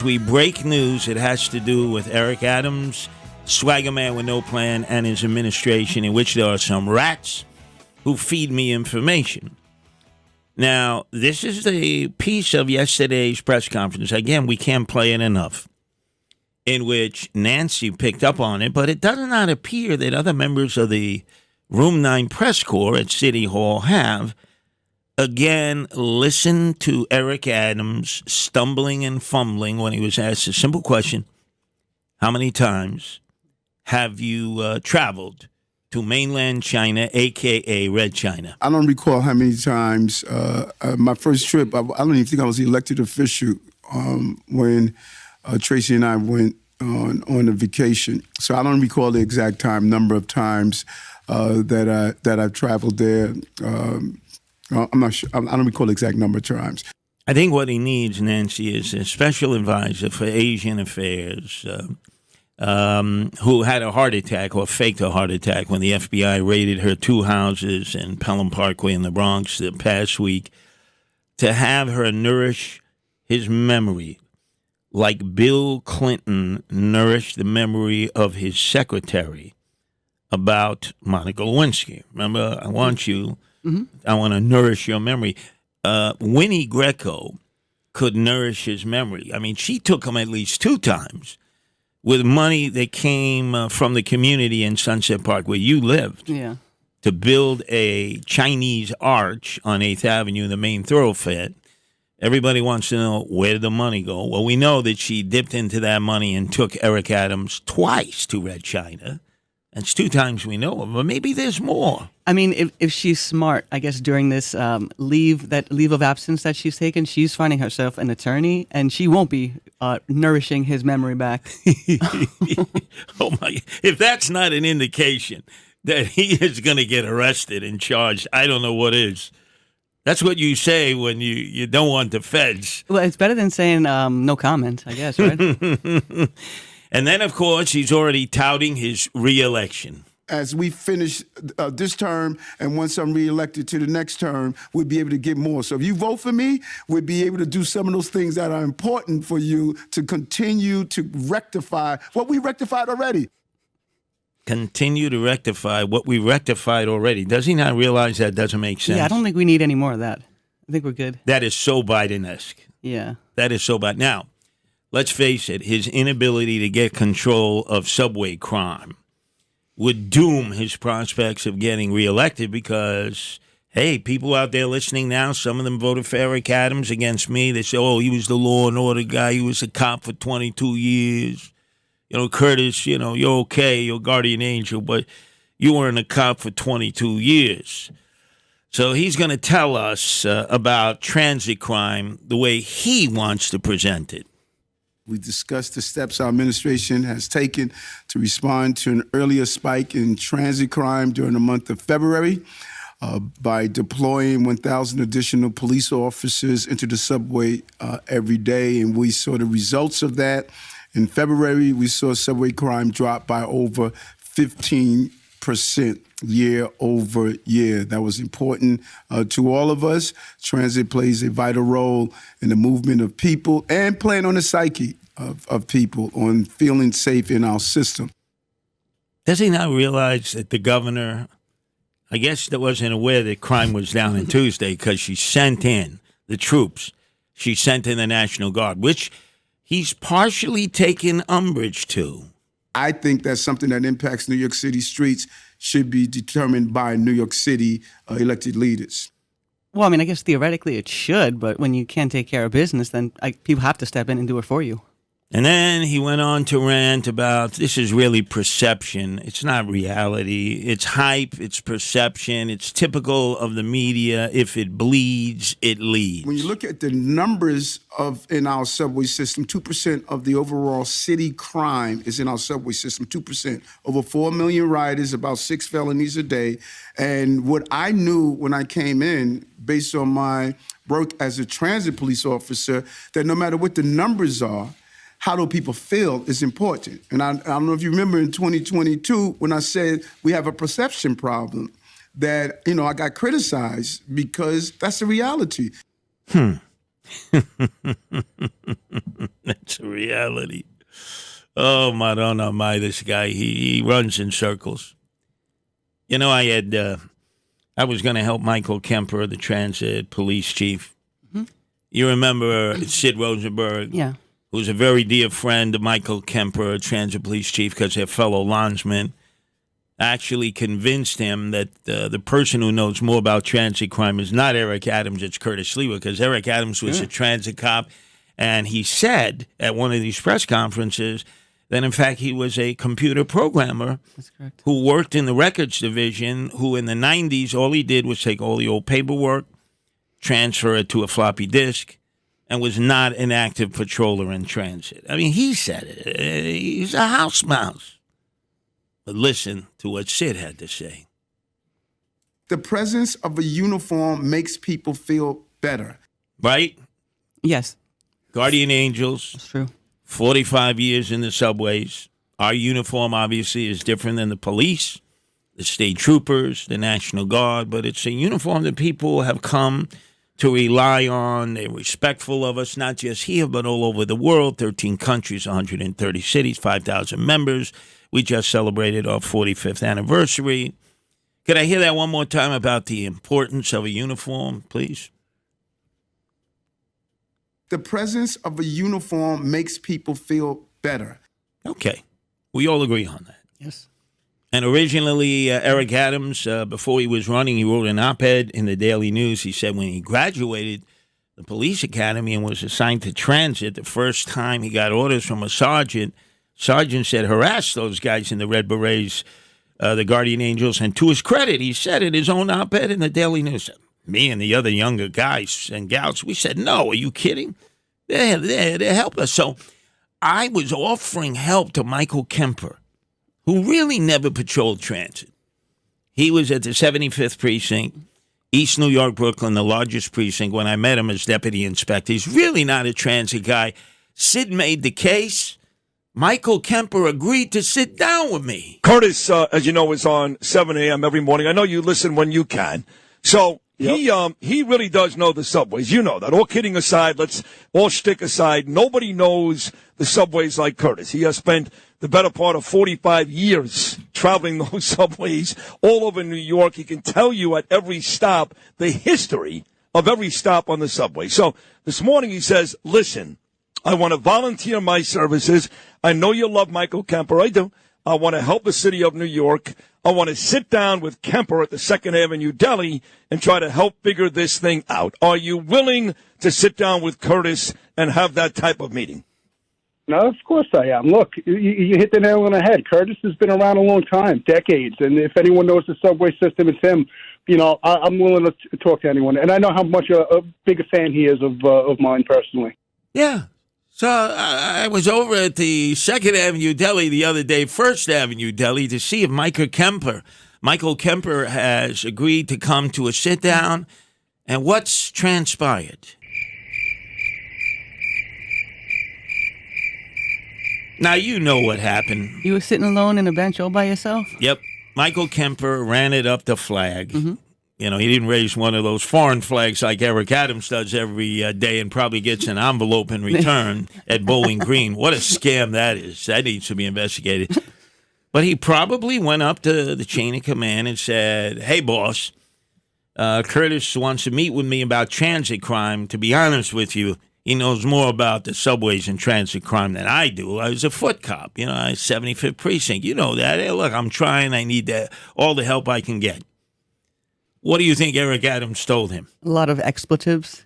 We break news. It has to do with Eric Adams, swagger man with no plan, and his administration, in which there are some rats who feed me information. Now, this is the piece of yesterday's press conference. Again, we can't play it enough, in which Nancy picked up on it, but it does not appear that other members of the Room 9 press corps at City Hall have. Again, listen to Eric Adams stumbling and fumbling when he was asked a simple question: how many times have you traveled to mainland China, a.k.a. Red China? I don't recall how many times. My first trip, I don't even think I was the elected official when Tracy and I went on a vacation. So I don't recall the exact number of times that I've traveled there. I'm not sure. I don't recall the exact number of times. I think what he needs, Nancy, is a special advisor for Asian affairs who had a heart attack or faked a heart attack when the FBI raided her two houses in Pelham Parkway in the Bronx the past week, to have her nourish his memory like Bill Clinton nourished the memory of his secretary about Monica Lewinsky. Remember, I want you... Mm-hmm. I want to nourish your memory. Winnie Greco could nourish his memory. I mean, she took him at least 2 times with money that came from the community in Sunset Park where you lived to build a Chinese arch on 8th Avenue, the main thoroughfare. Everybody wants to know, where did the money go? Well, we know that she dipped into that money and took Eric Adams twice to Red China. That's 2 times we know of, but maybe there's more. I mean, if she's smart, I guess during this leave of absence that she's taken, she's finding herself an attorney, and she won't be nourishing his memory back. Oh my! If that's not an indication that he is going to get arrested and charged, I don't know what is. That's what you say when you don't want the feds. Well, it's better than saying no comment, I guess, right? And then, of course, he's already touting his reelection. As we finish this term, and once I'm reelected to the next term, we'll be able to get more. So if you vote for me, we'll be able to do some of those things that are important for you to continue to rectify what we rectified already. Continue to rectify what we rectified already. Does he not realize that doesn't make sense? Yeah, I don't think we need any more of that. I think we're good. That is so Biden-esque. Yeah. That is so Biden. Now, let's face it, his inability to get control of subway crime would doom his prospects of getting reelected because, hey, people out there listening now, some of them voted for Eric Adams against me. They say, oh, he was the law and order guy. He was a cop for 22 years. You know, Curtis, you know, you're okay, you're a guardian angel, but you weren't a cop for 22 years. So he's going to tell us about transit crime the way he wants to present it. We discussed the steps our administration has taken to respond to an earlier spike in transit crime during the month of February by deploying 1,000 additional police officers into the subway every day. And we saw the results of that. In February, we saw subway crime drop by over 15% year over year. That was important to all of us. Transit plays a vital role in the movement of people and playing on the psyche of people, on feeling safe in our system. Does he not realize that the governor, I guess, that wasn't aware that crime was down on Tuesday because she sent in the troops. She sent in the National Guard, which he's partially taken umbrage to. I think that's something that impacts New York City streets should be determined by New York City elected leaders. Well, I mean, I guess theoretically it should, but when you can't take care of business, then people have to step in and do it for you. And then he went on to rant about this is really perception. It's not reality. It's hype. It's perception. It's typical of the media. If it bleeds, it leads. When you look at the numbers in our subway system, 2% of the overall city crime is in our subway system, 2%. Over 4 million riders, about 6 felonies a day. And what I knew when I came in, based on my work as a transit police officer, that no matter what the numbers are, how do people feel is important. And I don't know if you remember in 2022 when I said we have a perception problem, that, I got criticized because that's the reality. That's a reality. Oh, Madonna, this guy, he runs in circles. You know, I was going to help Michael Kemper, the transit police chief. Mm-hmm. You remember Sid Rosenberg? Yeah. Who's a very dear friend of Michael Kemper, transit police chief, because they're fellow landsmen, actually convinced him that the person who knows more about transit crime is not Eric Adams, it's Curtis Sliwa, because Eric Adams was a transit cop, and he said at one of these press conferences that, in fact, he was a computer programmer. That's correct. Who worked in the records division, who in the 90s, all he did was take all the old paperwork, transfer it to a floppy disk, and was not an active patroller in transit. I mean, he said it. He's a house mouse. But listen to what Sid had to say. The presence of a uniform makes people feel better. Right? Yes. Guardian angels. That's true. 45 years in the subways. Our uniform, obviously, is different than the police, the state troopers, the National Guard, but it's a uniform that people have come to rely on. They're respectful of us, not just here, but all over the world. 13 countries, 130 cities, 5,000 members. We just celebrated our 45th anniversary. Could I hear that one more time about the importance of a uniform, please? The presence of a uniform makes people feel better. Okay. We all agree on that. Yes. And originally, Eric Adams, before he was running, he wrote an op-ed in the Daily News. He said when he graduated the police academy and was assigned to transit, the first time he got orders from a sergeant said, harass those guys in the Red Berets, the Guardian Angels. And to his credit, he said in his own op-ed in the Daily News, me and the other younger guys and gals, we said, no, are you kidding? They're there to help us. So I was offering help to Michael Kemper, who really never patrolled transit. He was at the 75th Precinct, East New York, Brooklyn, the largest precinct, when I met him as deputy inspector. He's really not a transit guy. Sid made the case. Michael Kemper agreed to sit down with me. Curtis, as you know, is on 7 a.m. every morning. I know you listen when you can. So he really does know the subways. You know that. All kidding aside, let's all shtick aside. Nobody knows the subways like Curtis. He has spent the better part of 45 years traveling those subways all over New York. He can tell you at every stop the history of every stop on the subway. So this morning he says, listen, I want to volunteer my services. I know you love Michael Kemper. I do. I want to help the city of New York. I want to sit down with Kemper at the 2nd Avenue Deli and try to help figure this thing out. Are you willing to sit down with Curtis and have that type of meeting? No, of course I am. Look, you hit the nail on the head. Curtis has been around a long time, decades. And if anyone knows the subway system, it's him. You know, I'm willing to talk to anyone. And I know how much a big a fan he is of mine personally. Yeah. So I was over at the 2nd Avenue Deli the other day, 1st Avenue Deli, to see if Michael Kemper has agreed to come to a sit-down. And what's transpired? Now, you know what happened. You were sitting alone in a bench all by yourself? Yep. Michael Kemper ran it up the flag. Mm-hmm. You know, he didn't raise one of those foreign flags like Eric Adams does every day and probably gets an envelope in return at Bowling Green. What a scam that is. That needs to be investigated. But he probably went up to the chain of command and said, hey, boss, Curtis wants to meet with me about transit crime. To be honest with you, he knows more about the subways and transit crime than I do. I was a foot cop, you know, I 75th Precinct. You know that. Hey, look, I'm trying. I need all the help I can get. What do you think Eric Adams told him? A lot of expletives.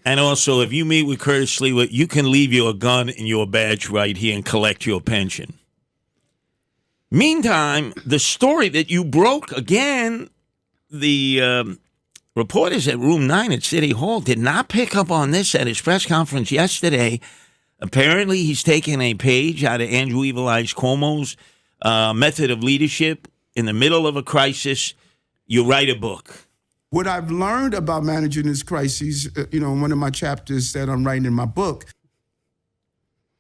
And also, if you meet with Curtis Sliwa, you can leave your gun and your badge right here and collect your pension. Meantime, the story that you broke, again, the reporters at Room 9 at City Hall did not pick up on this at his press conference yesterday. Apparently, he's taken a page out of Andrew Evil Eyes Cuomo's method of leadership. In the middle of a crisis, you write a book. What I've learned about managing this crisis, in one of my chapters that I'm writing in my book.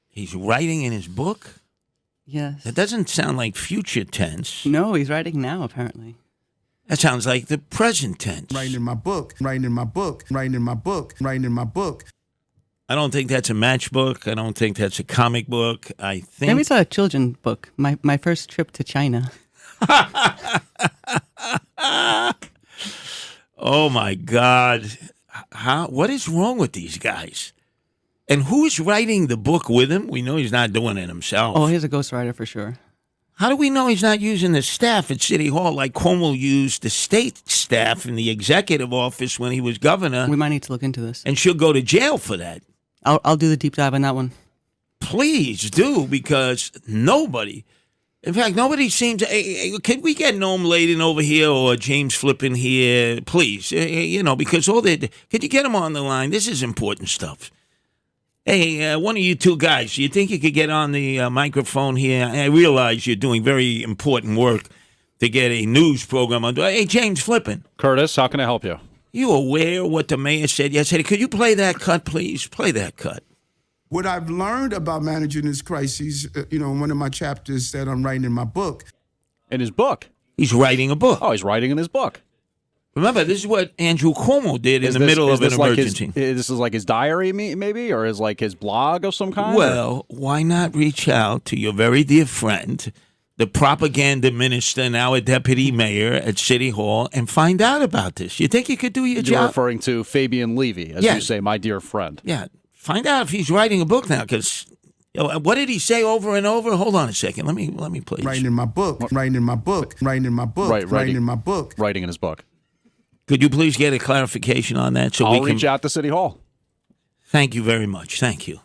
He's writing in his book? Yes. That doesn't sound like future tense. No, he's writing now, apparently. That sounds like the present tense. Writing in my book, writing in my book, writing in my book, writing in my book. I don't think that's a matchbook. I don't think that's a comic book. I think Maybe it's a children's book. My first trip to China. Oh my God! What is wrong with these guys? And who's writing the book with him? We know he's not doing it himself. Oh, he's a ghostwriter for sure. How do we know he's not using the staff at City Hall like Cuomo used the state staff in the executive office when he was governor? We might need to look into this. And she'll go to jail for that. I'll do the deep dive on that one. Please do, because nobody, in fact, nobody seems. Can we get Noam Laden over here or James Flippin here, please? Because could you get them on the line? This is important stuff. Hey, one of you two guys, do you think you could get on the microphone here? I realize you're doing very important work to get a news program on. Hey, James Flippin. Curtis, how can I help you? You aware what the mayor said yesterday? Could you play that cut, please? Play that cut. What I've learned about managing this crisis, in one of my chapters that I'm writing in my book. In his book? He's writing a book. Oh, he's writing in his book. Remember, this is what Andrew Cuomo did in the middle of an emergency. This is like his diary, maybe, or is like his blog of some kind? Well, why not reach out to your very dear friend, the propaganda minister, now a deputy mayor at City Hall, and find out about this? You think you could do your job? You're referring to Fabian Levy, as you say, my dear friend. Yeah. Find out if he's writing a book now, because what did he say over and over? Hold on a second. Let me please. Writing in my book. Writing in my book. Writing in my book. Right, writing in my book. Writing in his book. Could you please get a clarification on that? I'll reach out to City Hall. Thank you very much. Thank you.